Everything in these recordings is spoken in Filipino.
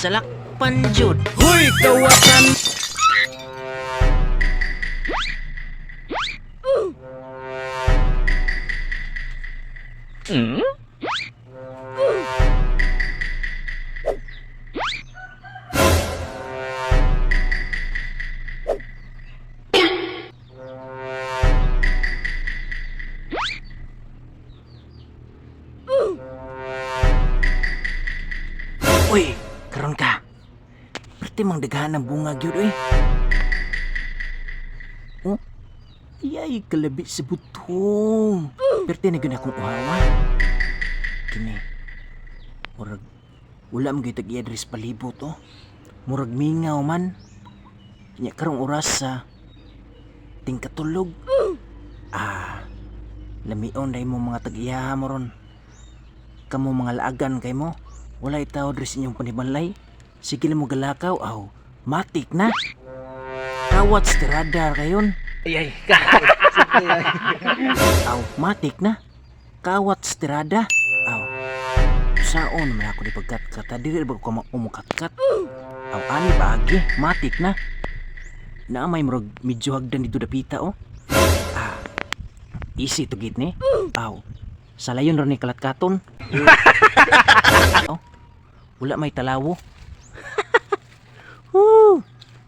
salakpan jud. Hoy kawatan. Uy, karon ka. Perti mang daghan ng bunga gyud uy. Oh, iyay kalabi sa butong. Perti na gyud akong uhawa. Kini. Murag wala mo gyud tag-i-address palibot oh. Murag mingaw man. Nya karong oras sa tingkatulog. Lamion dai mo mga tag-iyaha mo ron. Kamo mga laagan kay mo. Wala itaw dress inyong panibalay. Sige lang mo galakaw, aw. Matik na. Kawat stirada kayon. Ay. Aw, matik na. Kawat stirada. Aw. Saon naman ako di pagkat-kat. Dili ba ko umukat-kat? Aw, ani baagi. Matik na. Naamay murag medyo hagdan dito dapita, oh. Easy to git ni. Aw. Salayon ron ni kalat-katon. Aw. Wala may talawo.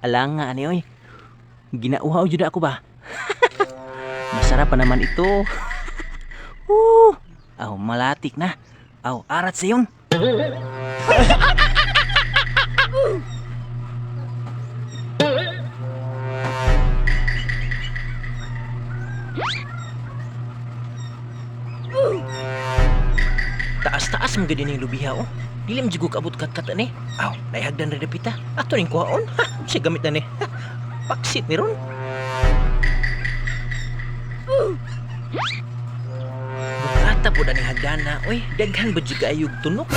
Alang nga ani oy. Ginauhaw jud ako ba? Masarap pa naman ito. Aw, malatik na. Aw, arat sayon. Taas-taas mga din yung lubiha oh. Dili mo jigo kaabot kat-kat ni. Aw, naihagdan rin dapita. Ato ning kuhaon. Siya gamit na ni. Paksit ni ron. Bukata po na ni hagdana. Uy, daghan ba jiga ayog tunok?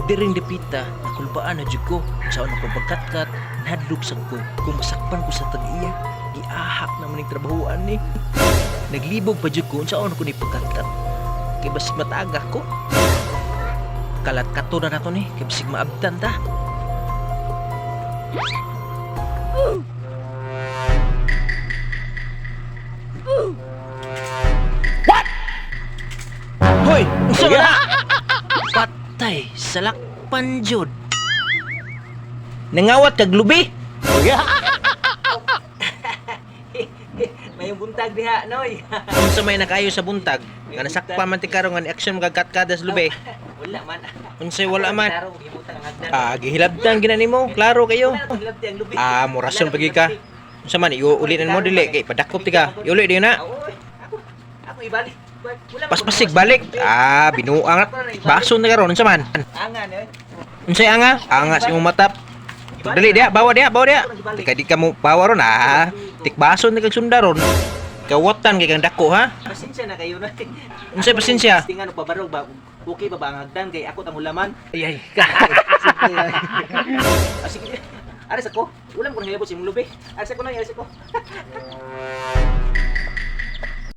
Diring dapita, nakulbaan na jigo. Saan ako pagkat-kat, nadlog sa ko. Kung masakpan ko sa tag-iya, iahak naman yung trabahoan ni. Naglibog pa jigo, saan ako ni pagkat-kat. Kay basig matagah ko. Kalat-kato na nato ni. Kay basig maabdan ta. What? Hoy! Unsa man na? Patay! Salakpan jud. Nangawat kag lubi? May buntag diha, noy. Unsa may nakayo sa buntag? Nga nasakpan man ti karon nga action magkat-kada sa lubi. Wala man. Unsay wala man? Klaro, gibutang ang hagdan. Gihilabtan gina nimo. Klaro kayo. Hilabti ang lubi. Murason pagi ka. Unsa man iulinan mo dili kay padakop ti ka. Iuli di na. Ako ibalik. Paspasig balik. Binuang. Bason na karon unsa man? Anga noy. Unsay anga? Anga sa imong matap. Dali dia, bawa dia. Tika di ka mo bawa ron Tikbason ni kag sundaron. Kawatan kay kang dako ha. Pasensya na kayo na. Unsay pasensya? Tingan og pabarog ba? Okay ba ang hagdan kay ako tang ulaman? Ay. Sige. Aris ako. Ulam ko na hilabot sa imong lubi. Aris ako na, aris ako.